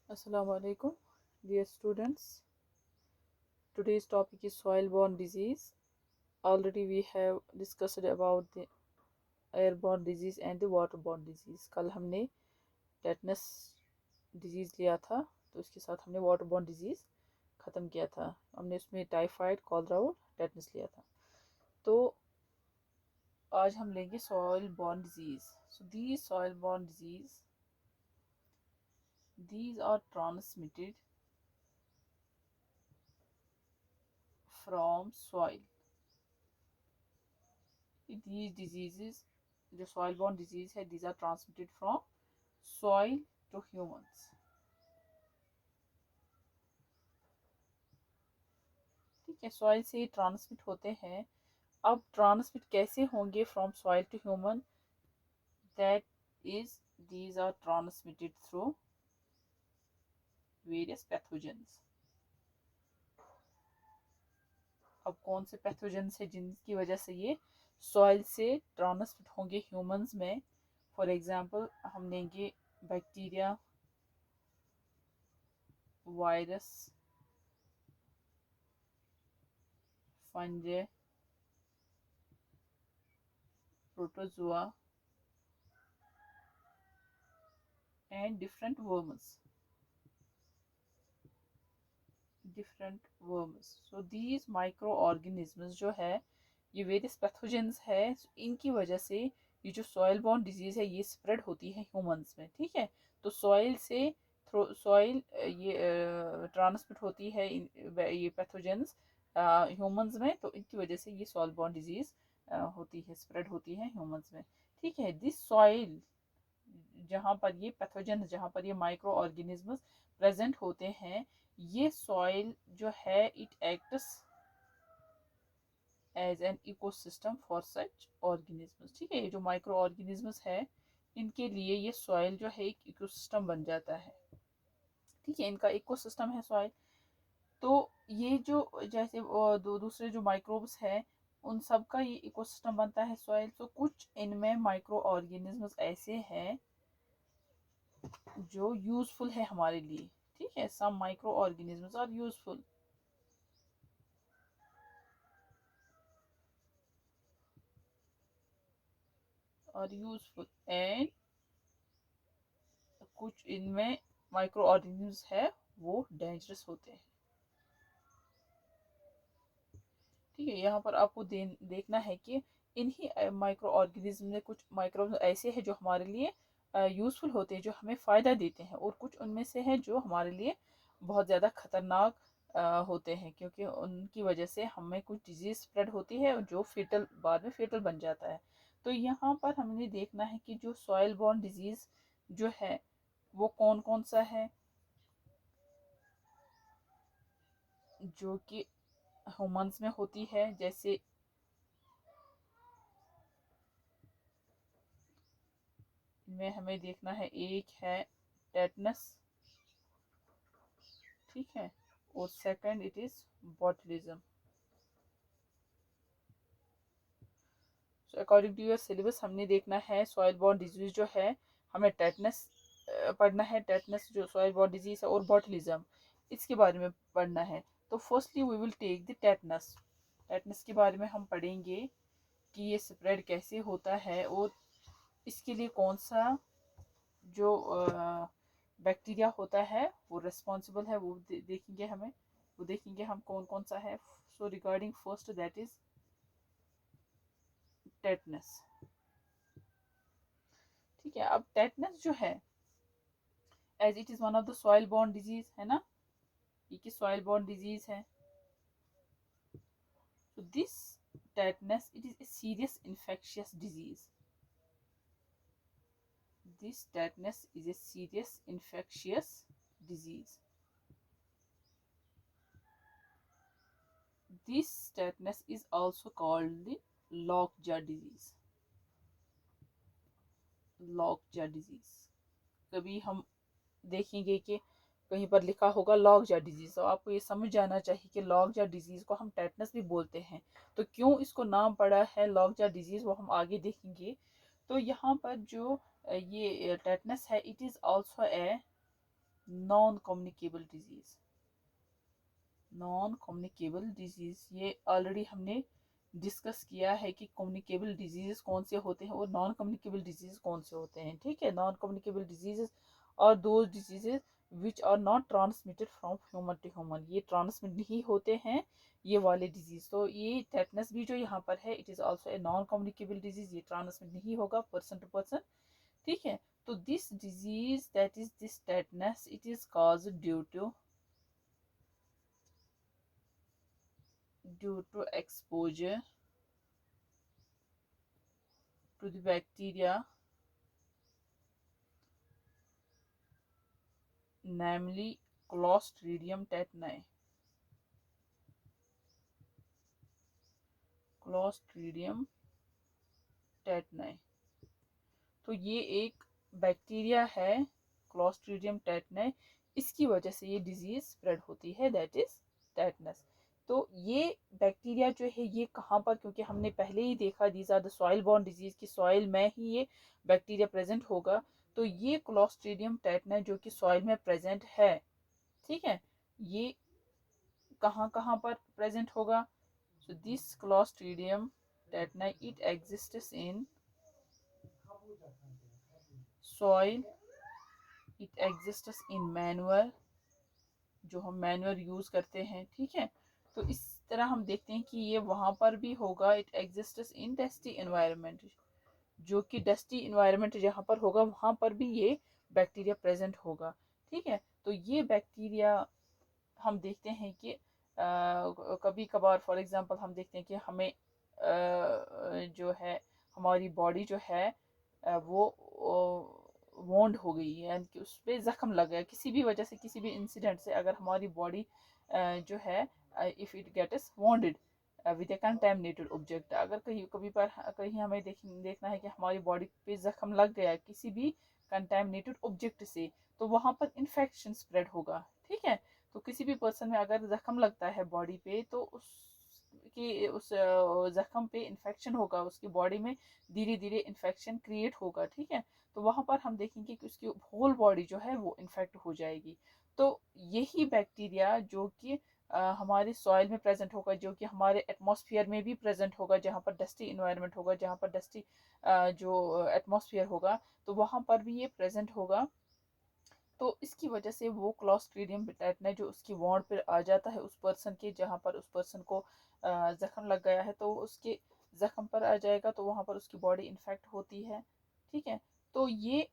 Assalamu alaikum, dear students. Today's topic is soil-borne disease. Already we have discussed about the airborne disease and the waterborne disease. कल हमने tetanus disease लिया था, तो उसके साथ हमने वाटरबॉर्न डिजीज़ ख़त्म किया था. हमने उसमें टाइफाइड, कॉलरा और टेटनस लिया था. तो आज हम लेंगे soil-borne disease. So these soil-borne disease, these are transmitted from soil. These diseases, जो soil borne disease है, these are transmitted from soil to humans. ठीक है, soil से ट्रांसमिट होते हैं. अब ट्रांसमिट कैसे होंगे from soil to human? That is, these are transmitted through various pathogens. अब कौन से पैथोजेंस है जिनकी वजह से ये सॉइल से ट्रांसमिट होंगे ह्यूमंस में? फॉर एग्जांपल हम लेंगे bacteria, virus, फंजे, protozoa and different worms. So these microorganisms जो है, ये वेरियस पैथोजेंस है. इनकी वजह से ये जो सॉइल बॉर्न डिजीज है ये स्प्रेड होती है ह्यूमंस में. ठीक है, तो सॉइल से सॉइल ये ट्रांसमिट होती है ये पैथोजेंस ह्यूमंस में, तो इनकी वजह से ये सॉइल बॉर्न डिजीज होती है, स्प्रेड होती है ह्यूमंस में. ठीक है, दिस सॉइल जहाँ पर ये पैथोजन, जहाँ पर ये माइक्रो ऑर्गेनिजम्स प्रेजेंट होते हैं, ये सॉइल जो है it acts as an ecosystem for such organisms. ठीक है, ये जो माइक्रो ऑर्गेनिजम्स है इनके लिए ये सॉइल जो है एक इकोसिस्टम बन जाता है. ठीक है, इनका इकोसिस्टम है सॉइल. तो ये जो जैसे दूसरे जो माइक्रोब्स है उन सब का ये इकोसिस्टम बनता है सॉइल. तो कुछ इनमें माइक्रो ऑर्गेनिजम्स ऐसे हैं जो यूजफुल है हमारे लिए. ठीक है, some micro organisms are useful. And कुछ इनमें माइक्रो ऑर्गेनिजम्स है वो डेंजरस होते हैं. ठीक है, यहाँ पर आपको देखना है कि इन्हीं माइक्रो ऑर्गेनिज्म में कुछ माइक्रोब ऐसे हैं जो हमारे लिए यूज़फुल होते हैं, जो हमें फ़ायदा देते हैं, और कुछ उनमें से हैं जो हमारे लिए बहुत ज़्यादा ख़तरनाक होते हैं, क्योंकि उनकी वजह से हमें कुछ डिजीज़ स्प्रेड होती है जो फेटल, बाद में फेटल बन जाता है. तो यहाँ पर हमने देखना है कि जो सॉइल बॉर्न डिजीज़ जो है वो कौन कौन सा है जो कि ह्यूमंस में होती है. जैसे में हमें देखना है, एक है टेटनस. ठीक है, और second it is botulism. So according to your syllabus हमने देखना है सॉइल बॉर्न डिजीज जो है, हमें टेटनस पढ़ना है, टेटनस जो सॉइल बॉर्न डिजीज है, और बॉटलिज्म इसके बारे में पढ़ना है. तो firstly we will take the tetanus. Tetanus के बारे में हम पढ़ेंगे कि ये स्प्रेड कैसे होता है और इसके लिए कौन सा जो बैक्टीरिया होता है वो रिस्पॉन्सिबल है, वो देखेंगे हमें, वो देखेंगे हम कौन कौन सा है. So regarding first that is tetanus. ठीक है, अब टेटनस जो है as it is one of the soil borne disease है ना, ये कि सॉइल बॉर्न डिजीज है. तो this tetanus, it is a serious infectious disease. This tetanus is a serious infectious disease. This tetanus is also called the lockjaw disease. Lockjaw disease. कभी हम देखेंगे कि कहीं पर लिखा होगा लॉकजा डिजीज, तो आपको ये समझ जाना चाहिए कि लॉकजा डिजीज को हम टेटनस भी बोलते हैं. तो क्यों इसको नाम पड़ा है लॉकजा डिजीज वो हम आगे देखेंगे. तो यहाँ पर जो ये टेटनस है, it is also a non communicable disease, non communicable disease ये ऑलरेडी हमने डिस्कस किया है कि कम्युनिकेबल डिजीज कौन से होते हैं और नॉन कम्युनिकेबल डिजीज कौन से होते हैं। ठीक है, नॉन कम्युनिकेबल डिजीजेस और those diseases which are not transmitted from human to human, ये ट्रांसमिट नहीं होते हैं ये वाले डिजीज। तो ये टेटनस भी जो यहाँ पर है it is also a non communicable disease, ये ट्रांसमिट नहीं होगा पर्सन टू पर्सन। ठीक है, तो this disease that is this tetanus it is cause due to exposure to the bacteria, namely Clostridium tetani, Clostridium tetani। तो ये एक bacteria है क्लोस्ट्रीडियम टेटने, इसकी वजह से ये डिजीज स्प्रेड होती है, दैट इज टेटनस। तो ये बैक्टीरिया जो है ये कहाँ पर, क्योंकि हमने पहले ही देखा these are the soil borne disease की सॉइल में ही ये बैक्टीरिया प्रेजेंट होगा। तो ये क्लोस्ट्रीडियम टेटने जो कि सॉइल में प्रेजेंट है, ठीक है, ये कहाँ कहाँ पर प्रेजेंट होगा। So this clostridium tetani it exists in soil, it exists in manual, जो हम मैनुअल यूज करते हैं। ठीक है, तो इस तरह हम देखते हैं कि ये वहां पर भी होगा, it exists in dusty environment, जो कि डस्टी एनवायरनमेंट जहाँ पर होगा वहां पर भी ये बैक्टीरिया प्रेजेंट होगा। ठीक है, तो ये बैक्टीरिया हम देखते हैं कि कभी कभार फॉर एग्जांपल हम देखते हैं कि हमें जो है हमारी बॉडी जो है वो वोंड हो गई है, यानी कि उस पर जख्म लग गया किसी भी वजह से, किसी भी इंसिडेंट से अगर हमारी बॉडी जो है if it gets wounded with a contaminated object, अगर कहीं कभी पर कहीं हमें देखना है कि हमारी बॉडी पे जख्म लग गया किसी भी कंटेमिनेटेड ऑब्जेक्ट से, तो वहाँ पर इन्फेक्शन स्प्रेड होगा। ठीक है, तो किसी भी पर्सन में अगर जख्म लगता है बॉडी पे तो उस जख्म पे इन्फेक्शन होगा, उसकी बॉडी में धीरे धीरे इन्फेक्शन क्रिएट होगा। ठीक है, तो वहाँ पर हम देखेंगे कि उसकी होल बॉडी जो है वो इन्फेक्ट हो जाएगी। तो यही बैक्टीरिया जो कि हमारे सॉइल में प्रेजेंट होगा, जो कि हमारे एटमॉस्फेयर में भी प्रेजेंट होगा, जहाँ पर डस्टी इन्वायरमेंट होगा, जहाँ पर डस्टी जो एटमॉस्फेयर होगा, तो वहाँ पर भी ये प्रेजेंट होगा। तो इसकी वजह से वो क्लॉस्ट्रीडियम टेटने जो उसकी वॉन्ड पर आ जाता है उस पर्सन के, जहाँ पर उस पर्सन को जख्म लग गया है, तो उसके जख्म पर आ जाएगा, तो वहाँ पर उसकी बॉडी इन्फेक्ट होती है। ठीक है, तो ये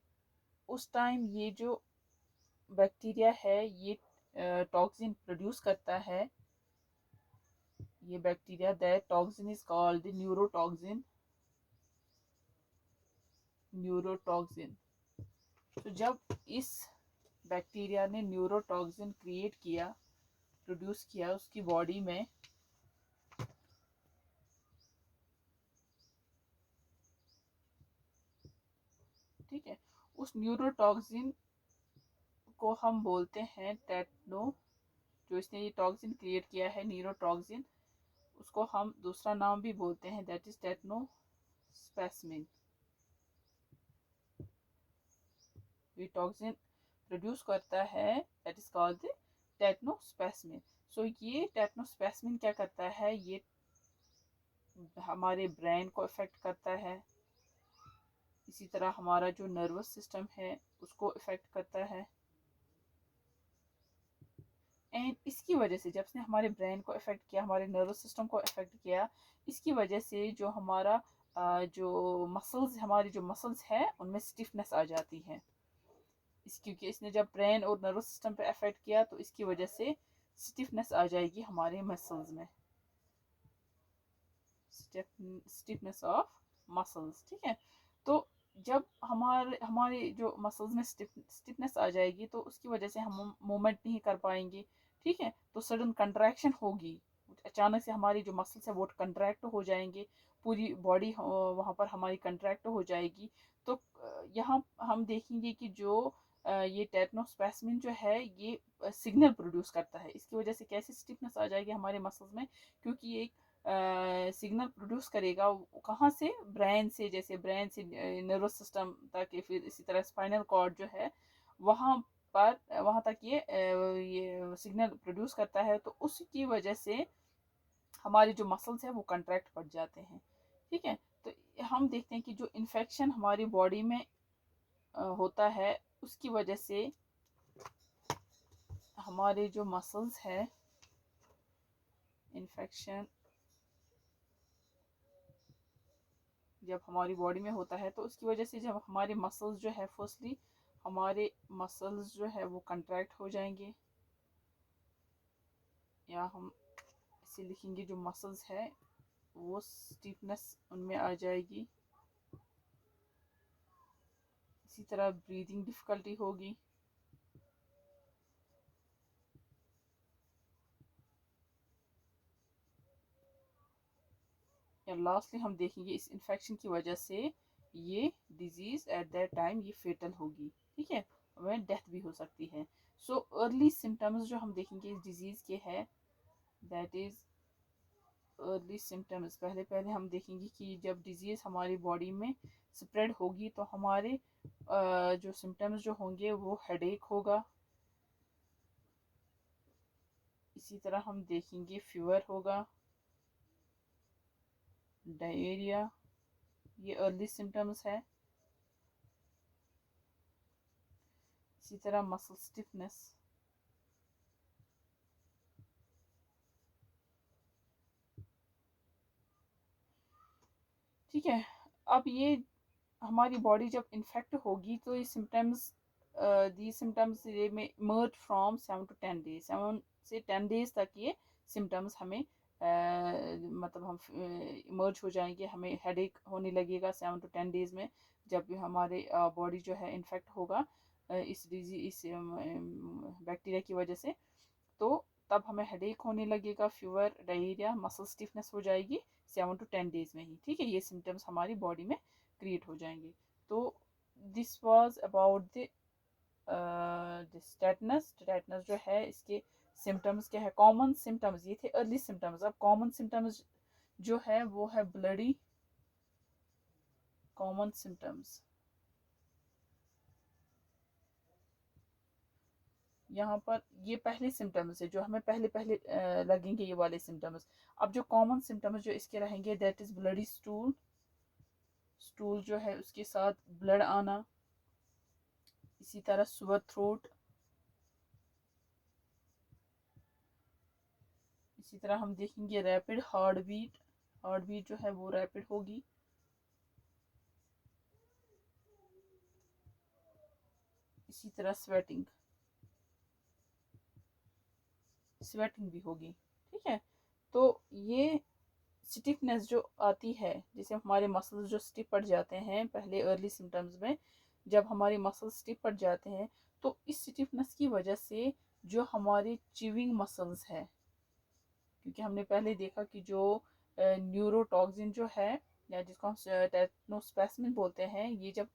उस टाइम ये जो बैक्टीरिया है ये टॉक्सिन प्रोड्यूस करता है, ये bacteria, that toxin is called neurotoxin, neurotoxin. तो जब इस बैक्टीरिया ने न्यूरोटॉक्सिन क्रिएट किया, प्रोड्यूस किया उसकी बॉडी में, ठीक है, उस न्यूरोटॉक्सिन को हम बोलते हैं टेटनो, जो इसने ये टॉक्सिन क्रिएट किया है न्यूरोटॉक्सिन, उसको हम दूसरा नाम भी बोलते हैं, दैट इज टेटनोस्पेस्मिन। ये टॉक्सिन प्रोड्यूस करता है, दैट इज कॉल्ड टेटनोस्पेस्मिन। सो ये टेटनोस्पेस्मिन क्या करता है, ये हमारे ब्रेन को इफेक्ट करता है, इसी तरह हमारा जो नर्वस सिस्टम है उसको इफेक्ट करता है। एंड इसकी वजह से जब इसने हमारे ब्रेन को इफेक्ट किया, हमारे नर्वस सिस्टम को इफेक्ट किया, इसकी वजह से जो हमारा जो मसल्स, हमारी जो मसल्स है उनमें स्टिफनेस आ जाती है। क्योंकि इसने जब ब्रेन और नर्वस सिस्टम पे अफेक्ट किया तो इसकी वजह से स्टिफनेस आ जाएगी हमारे मसल्स में, स्टिफनेस ऑफ मसल्स। ठीक है, तो जब हमारे हमारे जो मसल्स में स्टिफनेस आ जाएगी तो उसकी वजह से हम मूवमेंट नहीं कर पाएंगे। ठीक है, तो सडन कंट्रैक्शन होगी, अचानक से हमारी जो मसल्स है वो कंट्रैक्ट हो जाएंगे, पूरी बॉडी वहाँ पर हमारी कंट्रैक्ट हो जाएगी। तो यहाँ हम देखेंगे कि जो ये टेटनोस्पेस्मिन जो है ये सिग्नल प्रोड्यूस करता है, इसकी वजह से कैसे स्टिफनेस आ जाएगी हमारे मसल्स में, क्योंकि ये सिग्नल प्रोड्यूस करेगा कहाँ से, ब्रेन से, जैसे ब्रेन से नर्वस सिस्टम तक, फिर इसी तरह स्पाइनल कॉर्ड जो है वहाँ पर वहाँ तक ये सिग्नल प्रोड्यूस करता है, तो उसकी वजह से हमारे जो मसल्स हैं वो कंट्रैक्ट पड़ जाते हैं। ठीक है, तो हम देखते हैं कि जो इन्फेक्शन हमारी बॉडी में होता है, उसकी वजह से हमारे जो मसल्स है, इन्फेक्शन जब हमारी बॉडी में होता है तो उसकी वजह से जब हमारे मसल्स जो है, फर्स्टली हमारे मसल्स जो है वो कंट्रैक्ट हो जाएंगे, या हम इसे लिखेंगे जो मसल्स है वो स्टिफनेस उनमें आ जाएगी। इसी तरह ब्रीदिंग डिफ़िकल्टी होगी। या लास्टली हम देखेंगे इस इन्फेक्शन की वजह से ये डिजीज़ एट दैट टाइम ये फेटल होगी। ठीक है, वह डेथ भी हो सकती है। सो अर्ली सिम्टम्स जो हम देखेंगे इस डिजीज़ के है, दैट इज़ अर्ली सिम्टम्स। पहले हम देखेंगे कि जब डिजीज़ हमारी बॉडी में स्प्रेड होगी तो हमारे जो सिम्टम्स जो होंगे वो हेडेक होगा। इसी तरह हम देखेंगे फीवर होगा, डायरिया, ये अर्ली सिम्टम्स है। इसी तरह मसल स्टिफनेस। ठीक है, अब ये हमारी बॉडी जब इन्फेक्ट होगी तो ये सिम्टम्स दी सिम्टम्स ये में इमर्ज फ्रॉम 7 to 10 डेज, 7 से 10 डेज तक ये सिम्टम्स हमें मतलब हम इमर्ज हो जाएंगे, हमें हेडेक होने लगेगा 7 to 10 डेज में। जब भी हमारे बॉडी जो है इन्फेक्ट होगा इस बैक्टीरिया की वजह से, तो तब हमें हेडेक होने लगेगा, फीवर, डायरिया, मसल स्टिफनेस हो जाएगी 7 to 10 डेज में ही। ठीक है, ये सिम्टम्स हमारी बॉडी में क्रिएट हो जाएंगे। तो this was about the tetanus. Tetanus जो है इसके सिम्टम्स क्या है, कॉमन सिम्टम्स ये थे अर्ली सिम्टम्स। अब कॉमन सिम्टम्स जो है वो है ब्लडी। कॉमन सिम्टम्स यहाँ पर ये पहले सिम्टम्स है जो हमें पहले पहले लगेंगे, ये वाले सिम्टम्स। अब जो कॉमन सिम्टम्स जो इसके रहेंगे, that is bloody stool. Stool जो है उसके साथ ब्लड आना। इसी तरह सुअर थ्रोट। इसी तरह हम देखेंगे rapid heart beat. Heart beat जो है वो रैपिड होगी। इसी तरह स्वेटिंग, स्वेटिंग भी होगी। ठीक है, तो ये स्टिफनेस जो आती है, जैसे हमारे मसल्स जो स्टिफ पड़ जाते हैं पहले अर्ली सिम्टम्स में, जब हमारे मसल्स स्टिफ पड़ जाते हैं तो इस स्टिफनेस की वजह से जो हमारे चिविंग मसल्स है, क्योंकि हमने पहले देखा कि जो न्यूरोटॉक्सिन जो है, या जिसको हम टेक्नोस्पेसिमिन बोलते हैं, ये जब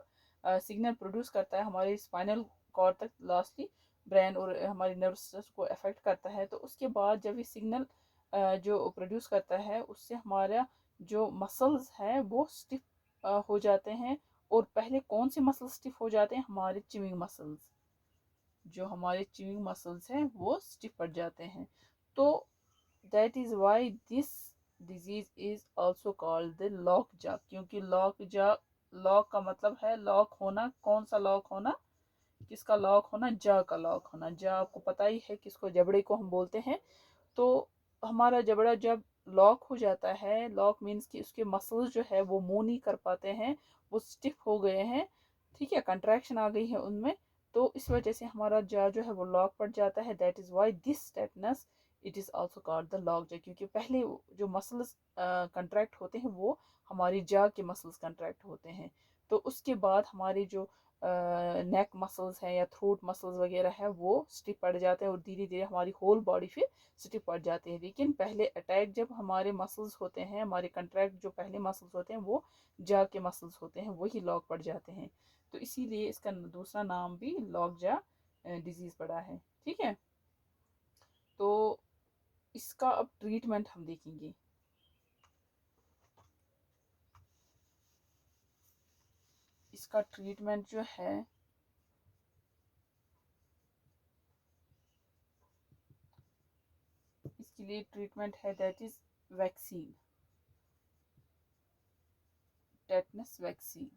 सिग्नल प्रोड्यूस करता है हमारे स्पाइनल कॉर्ड तक, लास्टली ब्रेन और हमारे नर्व्स सिस्टम को अफेक्ट करता है, तो उसके बाद जब ये सिग्नल जो प्रोड्यूस करता है उससे हमारा जो मसल्स है वो स्टिफ हो जाते हैं। और पहले कौन से मसल स्टिफ हो जाते हैं, हमारे चिविंग मसल्स। जो हमारे चिविंग मसल्स हैं वो स्टिफ पड़ जाते हैं। तो that is why this disease is also called the lock जा, क्योंकि लॉक जा, लॉक का मतलब है लॉक होना। कौन सा लॉक होना, किसका लॉक होना, जा का लॉक होना। जा आपको पता ही है किसको, जबड़े को हम बोलते हैं। तो हमारा जबड़ा जब लॉक हो जाता है, लॉक मीन्स कि उसके मसल्स जो है वो मूव नहीं कर पाते हैं, वो स्टिफ हो गए हैं। ठीक है, कंट्रैक्शन आ गई है उनमें, तो इस वजह से हमारा जा जो है वो लॉक पड़ जाता है। That is why this tetanus it is also called the lock जा, क्योंकि पहले जो मसल्स कंट्रैक्ट होते हैं वो हमारी जा के मसल्स कंट्रैक्ट होते हैं। तो उसके बाद हमारे जो नेक मसल्स हैं या थ्रोट मसल्स वगैरह है वो स्टिफ पड़ जाते हैं, और धीरे धीरे हमारी होल बॉडी फिर स्टिफ पड़ जाते हैं। लेकिन पहले अटैक जब हमारे मसल्स होते हैं, हमारे कंट्रैक्ट जो पहले मसल्स होते हैं वो जा के मसल्स होते हैं, वही लॉक पड़ जाते हैं। तो इसीलिए इसका दूसरा नाम भी लॉक जा डिजीज पड़ा है। ठीक है, तो इसका अब ट्रीटमेंट हम देखेंगे। इसका ट्रीटमेंट जो है इसके लिए ट्रीटमेंट है that is vaccine, tetanus vaccine.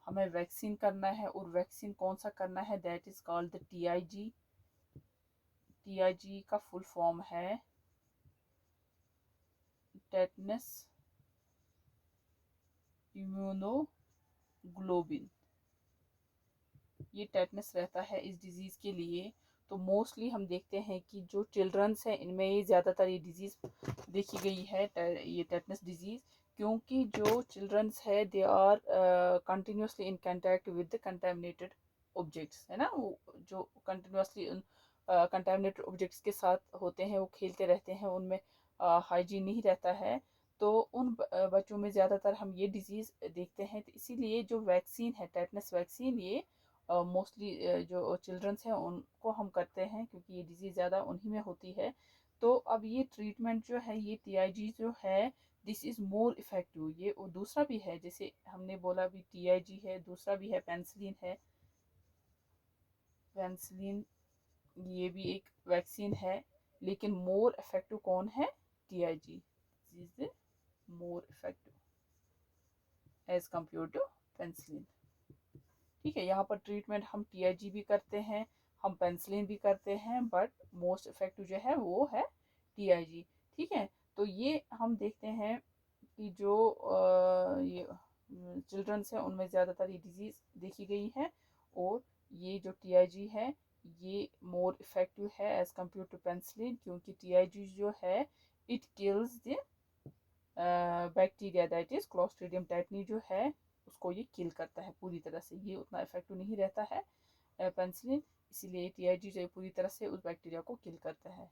हमें वैक्सीन करना है और वैक्सीन कौन सा करना है, that is called the TIG। TIG का फुल फॉर्म है टेटनस इम्यूनोग्लोबिन। ये टेटनस रहता है इस डिजीज़ के लिए। तो मोस्टली हम देखते हैं कि जो चिल्ड्रंस हैं इनमें ये ज़्यादातर ये डिजीज़ देखी गई है, ये टेटनस डिजीज़, क्योंकि जो चिल्ड्रंस है they are continuously in contact with the contaminated objects, है ना, वो जो कंटिन्यूसली उन कंटेमिनेटेड ऑब्जेक्ट्स के साथ होते हैं, वो खेलते रहते हैं, उनमें हाइजीन नहीं रहता है। तो उन बच्चों में ज़्यादातर हम ये डिज़ीज़ देखते हैं। तो इसीलिए जो वैक्सीन है टेटनस वैक्सीन, ये मोस्टली जो चिल्ड्रंस हैं उनको हम करते हैं, क्योंकि ये डिजीज़ ज़्यादा उन्हीं में होती है। तो अब ये ट्रीटमेंट जो है, ये TIG जो है, दिस इज़ मोर इफ़ेक्टिव। ये और दूसरा भी है, जैसे हमने बोला भी TIG है, दूसरा भी है पेंसिलिन है। पेंसिलिन ये भी एक वैक्सीन है, लेकिन मोर इफ़ेक्टिव कौन है, TIG is more effective as compare to penicillin. ठीक है, यहाँ पर ट्रीटमेंट हम TIG भी करते हैं, हम पेंसिलिन भी करते हैं, बट मोस्ट इफेक्टिव जो है वो है TIG। ठीक है, तो ये हम देखते हैं कि जो ये चिल्ड्रंस हैं उनमें ज़्यादातर ये डिजीज़ देखी गई है, और ये जो TIG है ये मोर इफेक्टिव है एज कम्पेयर टू पेंसिलिन, क्योंकि TIG जो है it kills the bacteria that is clostridium tetani जो है उसको ये किल करता है पूरी तरह से। ये उतना इफेक्टिव नहीं रहता है पेंसिलिन, इसीलिए TIG जो पूरी तरह से उस बैक्टीरिया को किल करता है।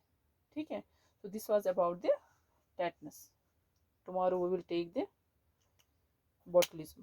ठीक है, तो this was about the tetanus. Tomorrow we will take the बोtulism।